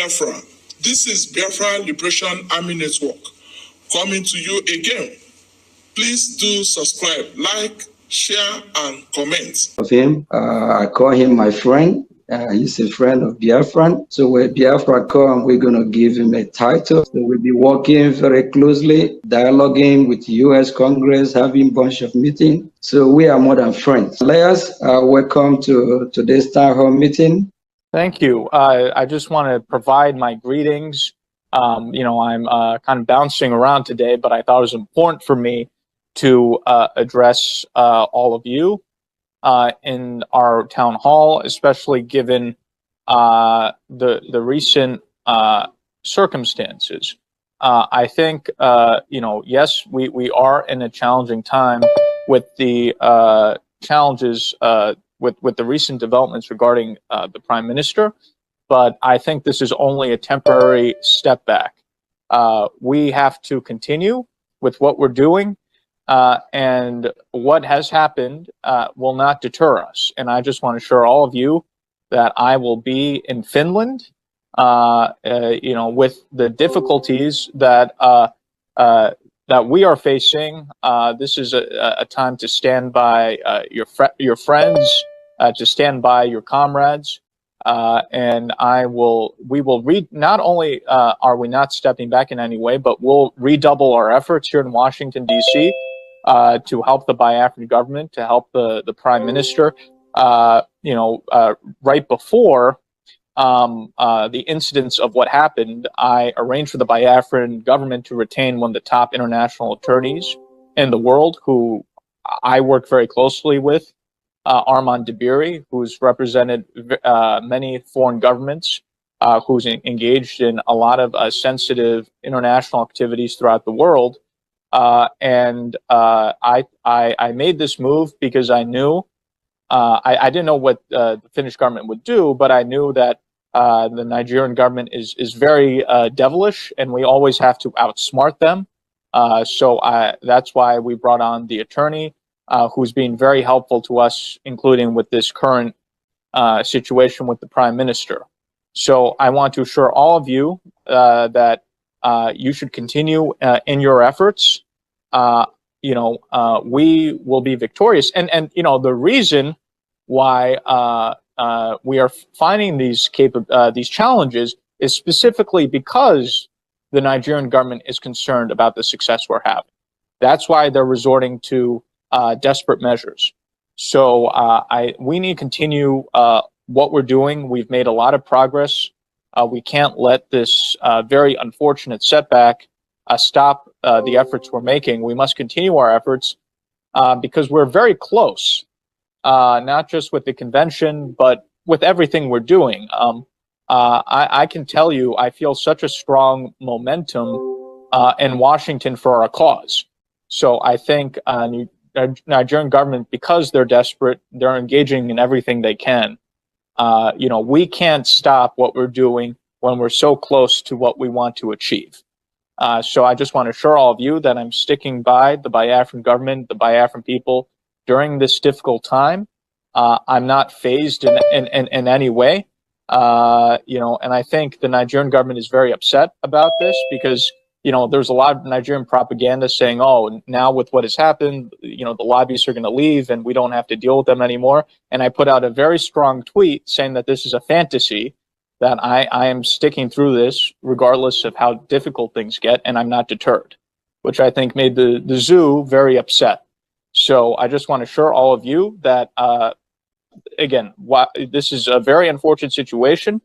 Biafra. This is Biafra Liberation Army Network coming to you again. Please do subscribe, like, share, and comment. Of him, I call him my friend. He's a friend of Biafra. So when Biafra come, we're going to give him a title. So we'll be working very closely, dialoguing with U.S. Congress, having a bunch of meetings. So we are more than friends. Elias, welcome to today's town hall meeting. Thank you. I just want to provide my greetings. I'm kind of bouncing around today, but I thought it was important for me to address all of you in our town hall, especially given the recent circumstances. I think, yes, we are in a challenging time with the challenges with the recent developments regarding the Prime Minister, but I think this is only a temporary step back. We have to continue with what we're doing, and what has happened will not deter us. And I just want to assure all of you that I will be in Finland, with the difficulties that that we are facing. This is a time to stand by your friends, to stand by your comrades, and we will read. Not only are we not stepping back in any way, but we'll redouble our efforts here in Washington, D.C. To help the Biafran government, to help the Prime Minister. Right before the incidents of what happened, I arranged for the Biafran government to retain one of the top international attorneys in the world, who I work very closely with, Armand Dabiri, who's represented many foreign governments, who's engaged in a lot of sensitive international activities throughout the world. And I made this move because I knew I didn't know what the Finnish government would do, but I knew that the Nigerian government is very devilish, and we always have to outsmart them. So that's why we brought on the attorney, who's been very helpful to us, including with this current situation with the Prime Minister. So I want to assure all of you that you should continue in your efforts. We will be victorious. And the reason why we are finding these challenges is specifically because the Nigerian government is concerned about the success we're having. That's why they're resorting to desperate measures. So we need to continue what we're doing. We've made a lot of progress. We can't let this very unfortunate setback stop the efforts we're making. We must continue our efforts because we're very close, not just with the convention, but with everything we're doing. I can tell you, I feel such a strong momentum in Washington for our cause. So I think the Nigerian government, because they're desperate, they're engaging in everything they can. We can't stop what we're doing when we're so close to what we want to achieve. So I just want to assure all of you that I'm sticking by the Biafran government, the Biafran people during this difficult time. I'm not phased in any way. And I think the Nigerian government is very upset about this because, there's a lot of Nigerian propaganda saying, oh, now with what has happened, the lobbyists are going to leave and we don't have to deal with them anymore. And I put out a very strong tweet saying that this is a fantasy, that I am sticking through this regardless of how difficult things get, and I'm not deterred, which I think made the zoo very upset. So I just want to assure all of you that, again, this is a very unfortunate situation,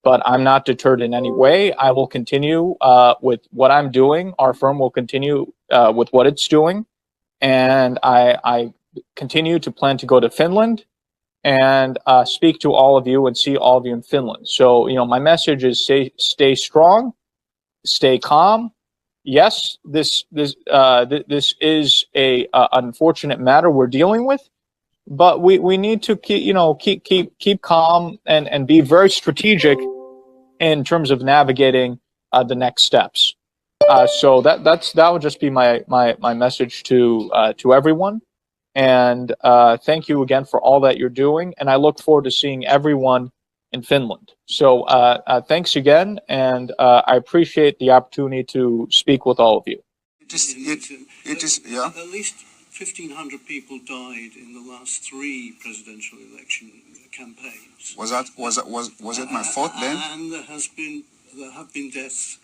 but I'm not deterred in any way. I will continue with what I'm doing. Our firm will continue with what it's doing. And I continue to plan to go to Finland and speak to all of you and see all of you in Finland. So, my message is stay strong, stay calm. Yes, this is a unfortunate matter we're dealing with, but we need to keep calm and be very strategic in terms of navigating the next steps. So that would just be my message to everyone. And thank you again for all that you're doing. And I look forward to seeing everyone in Finland. So thanks again, and I appreciate the opportunity to speak with all of you. It is, yeah. At least 1,500 people died in the last 3 presidential election campaigns. Was it my fault then? And there have been deaths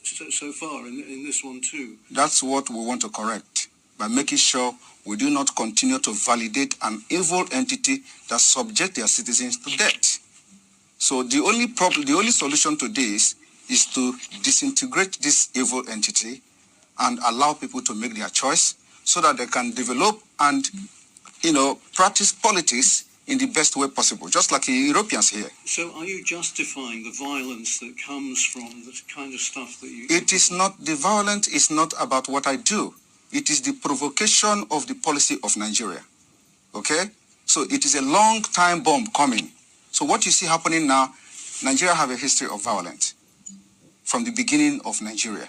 so far in this one too. That's what we want to correct by making sure we do not continue to validate an evil entity that subject their citizens to death. So the only solution to this is to disintegrate this evil entity and allow people to make their choice so that they can develop and, practice politics in the best way possible, just like the Europeans here. So are you justifying the violence that comes from the kind of stuff that you... It is not, the violence is not about what I do. It is the provocation of the policy of Nigeria. Okay? So it is a long time bomb coming. So what you see happening now, Nigeria have a history of violence from the beginning of Nigeria.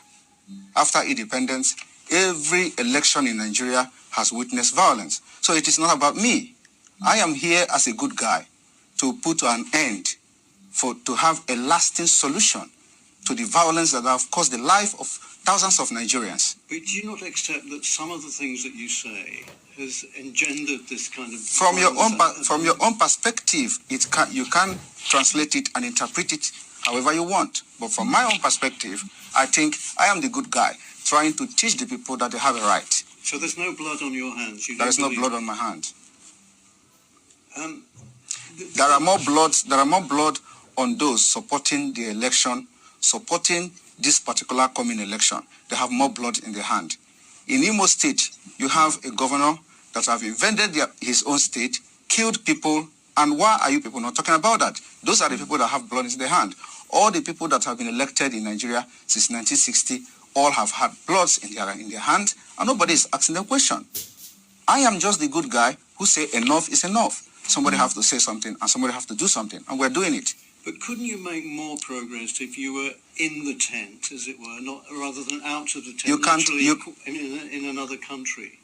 After independence, every election in Nigeria has witnessed violence. So it is not about me. I am here as a good guy to put an end, to have a lasting solution to the violence that have caused the life of thousands of Nigerians. But do you not accept that some of the things that you say has engendered this kind of... From your own perspective, you can translate it and interpret it however you want. But from my own perspective, I think I am the good guy trying to teach the people that they have a right. So there's no blood on your hands? There is no blood on my hand. There are more blood on those supporting the election, supporting this particular coming election. They have more blood in their hand. In Imo State, you have a governor that have invaded his own state, killed people, and why are you people not talking about that? Those are the people that have blood in their hand. All the people that have been elected in Nigeria since 1960 all have had bloods in their hand, and nobody is asking the question. I am just the good guy who say enough is enough. Somebody have to say something, and somebody have to do something, and we're doing it. But couldn't you make more progress if you were in the tent, as it were, not rather than out of the tent? You can't. In another country.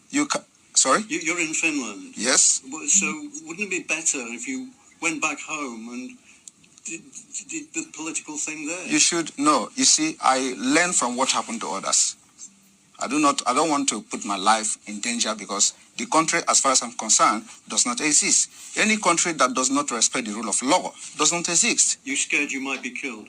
Sorry? You're in Finland. Yes. So wouldn't it be better if you went back home and did the political thing there? You should know. You see, I learn from what happened to others. I don't want to put my life in danger because the country, as far as I'm concerned, does not exist. Any country that does not respect the rule of law does not exist. You're scared you might be killed?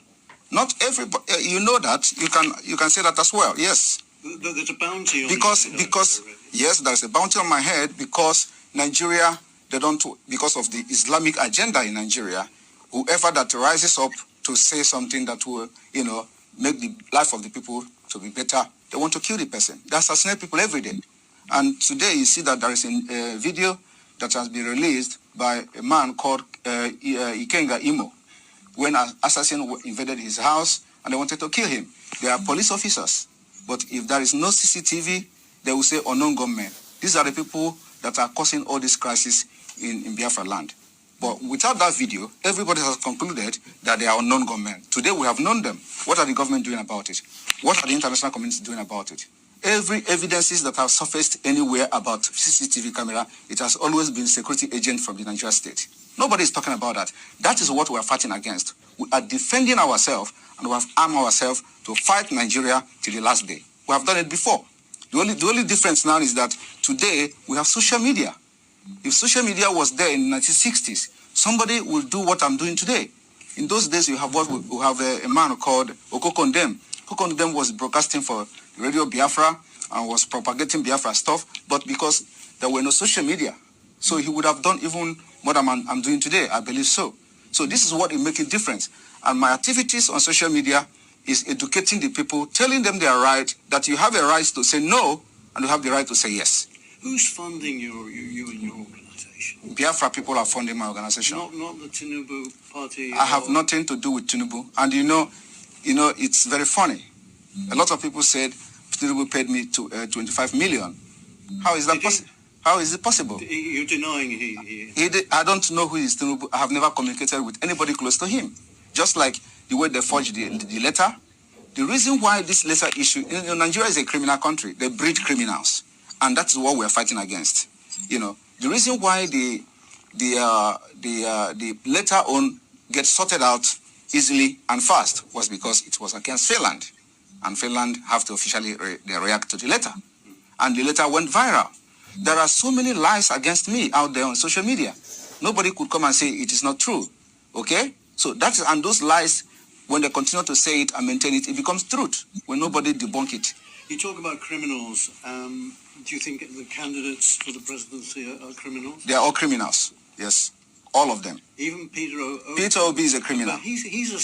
Not everybody. You know that. You can say that as well. Yes. There's a bounty on because yes, there's a bounty on my head because Nigeria, because of the Islamic agenda in Nigeria, whoever that rises up to say something that will, make the life of the people to be better, they want to kill the person. They assassinate people every day. And today you see that there is a video that has been released by a man called Ikenga Imo, when an assassin invaded his house and they wanted to kill him. They are police officers. But if there is no CCTV, they will say unknown gunmen. These are the people that are causing all this crisis in Biafra land. But without that video, everybody has concluded that they are unknown gunmen. Today we have known them. What are the government doing about it? What are the international community doing about it? Every evidences that have surfaced anywhere about CCTV camera, it has always been security agent from the Nigeria state. Nobody is talking about that. That is what we are fighting against. We are defending ourselves and we have armed ourselves to fight Nigeria till the last day. We have done it before. The only difference now is that today we have social media. If social media was there in the 1960s, somebody will do what I'm doing today. In those days, we have a man called Okokondem. Okokondem was broadcasting for Radio Biafra and was propagating Biafra stuff, but because there were no social media, so he would have done even more than I'm doing today, I believe so. So this is what will make a difference. And my activities on social media is educating the people, telling them they are right, that you have a right to say no, and you have the right to say yes. Who's funding you and your organization? Biafra people are funding my organization. Not the Tinubu party? I have nothing to do with Tinubu. And it's very funny. A lot of people said Tinubu paid me 25 million. How is that possible? How is it possible? You're denying he did. I don't know who is Tinubu. I have never communicated with anybody close to him. Just like the way they forged the letter. The reason why this letter issue, Nigeria is a criminal country. They breed criminals. And that's what we're fighting against. The reason why the letter on get sorted out easily and fast was because it was against Finland. And Finland have to officially react to the letter. And the letter went viral. There are so many lies against me out there on social media. Nobody could come and say it is not true. Okay? So that is, and those lies, when they continue to say it and maintain it, it becomes truth when nobody debunk it. You talk about criminals. Do you think the candidates for the presidency are criminals? They are all criminals. Yes. All of them. Even Peter Obi. Peter Obi is a criminal. But he's a